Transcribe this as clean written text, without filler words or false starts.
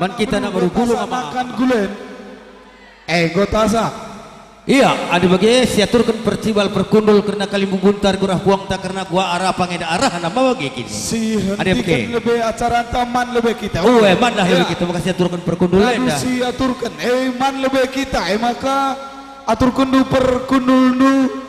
Man kita nak bergulung sama makan gulen. Gotasa. iya ada bagi siaturkan percibal perkundul karena kali membuntar kurah buang tak karena gua arah pangeda arah nama bagi kini Si ada hentikan lebih acara taman lebih kita. man dah ya kita makasih aturkan perkundul dah si aturkan man lebih kita maka aturkan du perkundul du